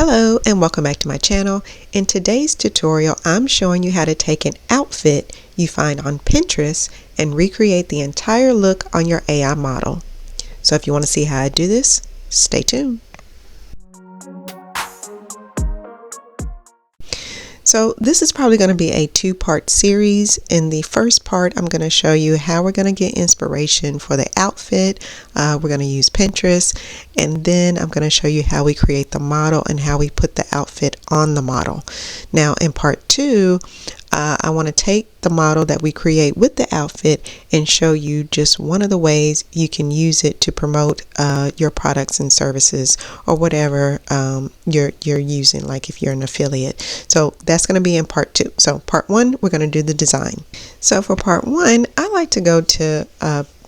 Hello and welcome back to my channel. In today's tutorial, I'm showing you how to take an outfit you find on Pinterest and recreate the entire look on your AI model. So if you want to see how I do this, stay tuned. So this is probably going to be a two-part series. In the first part, I'm going to show you how we're going to get inspiration for the outfit. We're going to use Pinterest, and then I'm going to show you how we create the model and how we put the outfit on the model. Now in part two, I want to take the model that we create with the outfit and show you just one of the ways you can use it to promote your products and services or whatever you're using, like if you're an affiliate. So that's going to be in part two. So part one, we're going to do the design. So for part one, I like to go to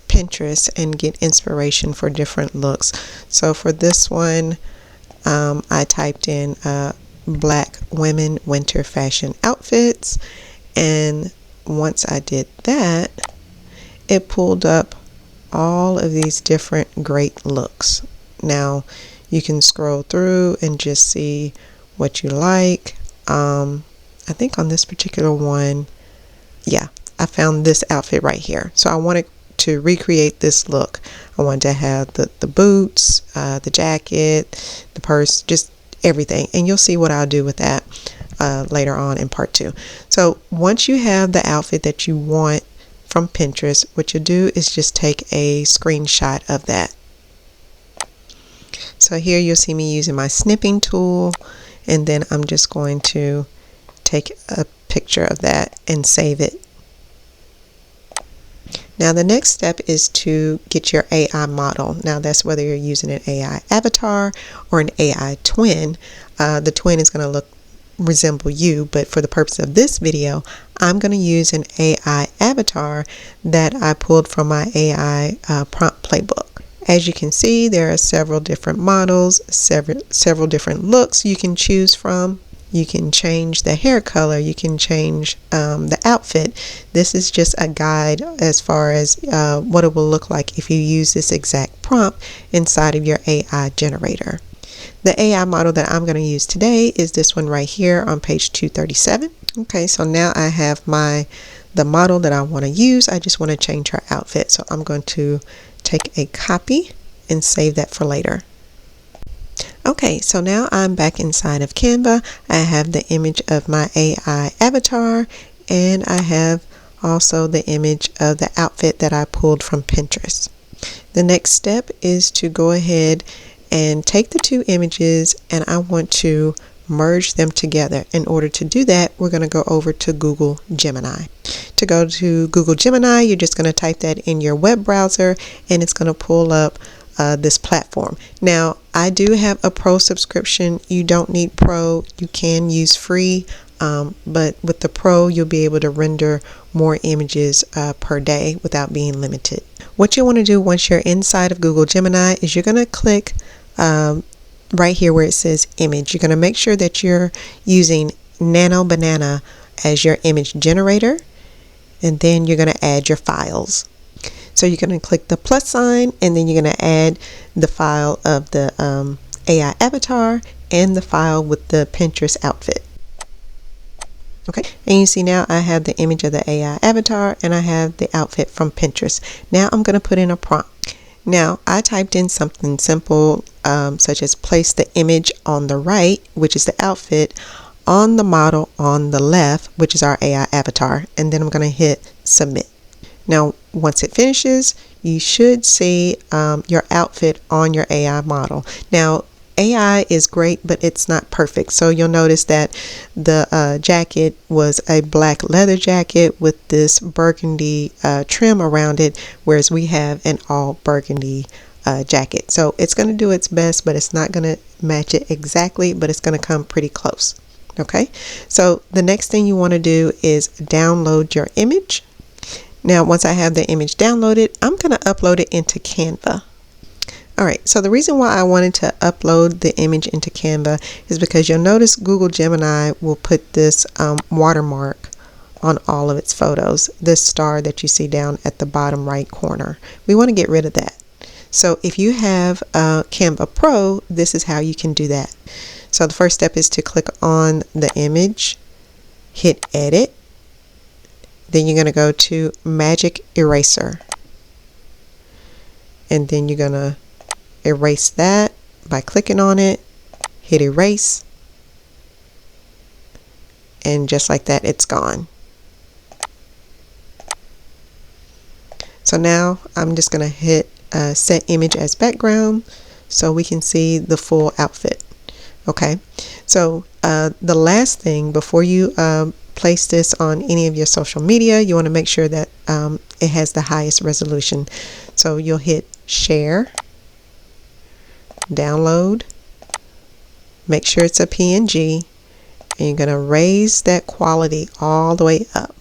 Pinterest and get inspiration for different looks. So for this one, I typed in black women winter fashion outfits, and once I did that, it pulled up all of these different great looks. Now you can scroll through and just see what you like. I think on this particular one, yeah, I found this outfit right here. So I wanted to recreate this look. I wanted to have the boots, the jacket, the purse, just everything, and you'll see what I'll do with that later on in part two. So once you have the outfit that you want from Pinterest, what you do is just take a screenshot of that. So here you'll see me using my snipping tool, and then I'm just going to take a picture of that and save it. Now the next step is to get your AI model. Now that's whether you're using an AI avatar or an AI twin. The twin is going to resemble you, but for the purpose of this video, I'm going to use an AI avatar that I pulled from my AI prompt playbook. As you can see, there are several different models, several different looks you can choose from. You can change the hair color, you can change the outfit. This is just a guide as far as what it will look like if you use this exact prompt inside of your AI generator. The AI model that I'm going to use today is this one right here on page 237. Okay, so now I have the model that I want to use. I just want to change her outfit. So I'm going to take a copy and save that for later. Okay, so now I'm back inside of Canva. I have the image of my AI avatar, and I have also the image of the outfit that I pulled from Pinterest. The next step is to go ahead and take the two images, and I want to merge them together. In order to do that, we're going to go over to Google Gemini. To go to Google Gemini, you're just going to type that in your web browser, and it's going to pull up this platform. Now I do have a pro subscription. You don't need pro, you can use free, but with the pro you'll be able to render more images per day without being limited. What you want to do once you're inside of Google Gemini is you're going to click right here where it says image. You're going to make sure that you're using Nano Banana as your image generator, and then you're going to add your files. So you're going to click the plus sign, and then you're going to add the file of the AI avatar and the file with the Pinterest outfit. Okay, and you see now I have the image of the AI avatar and I have the outfit from Pinterest. Now I'm going to put in a prompt. Now I typed in something simple such as place the image on the right, which is the outfit, on the model on the left, which is our AI avatar, and then I'm going to hit submit. Now once it finishes, you should see your outfit on your AI model. Now AI is great, but it's not perfect. So you'll notice that the jacket was a black leather jacket with this burgundy trim around it, whereas we have an all burgundy jacket. So it's going to do its best, but it's not going to match it exactly, but it's going to come pretty close. Okay, so the next thing you want to do is download your image. Now once I have the image downloaded, I'm going to upload it into Canva. Alright, so the reason why I wanted to upload the image into Canva is because you'll notice Google Gemini will put this watermark on all of its photos, this star that you see down at the bottom right corner. We want to get rid of that. So if you have Canva Pro, this is how you can do that. So the first step is to click on the image, hit edit, then you're going to go to magic eraser, and then you're going to erase that by clicking on it, hit erase, and just like that it's gone. So now I'm just going to hit set image as background so we can see the full outfit. Okay, so the last thing before you place this on any of your social media, you want to make sure that it has the highest resolution. So you'll hit share, download, make sure it's a PNG, and you're going to raise that quality all the way up.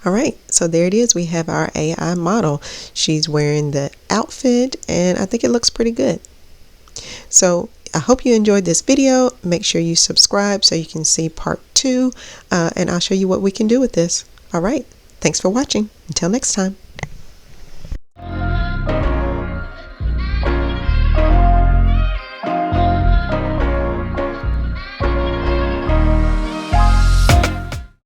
Alright, so there it is. We have our AI model. She's wearing the outfit and I think it looks pretty good. So I hope you enjoyed this video. Make sure you subscribe so you can see part 2 and I'll show you what we can do with this. Alright, thanks for watching. Until next time.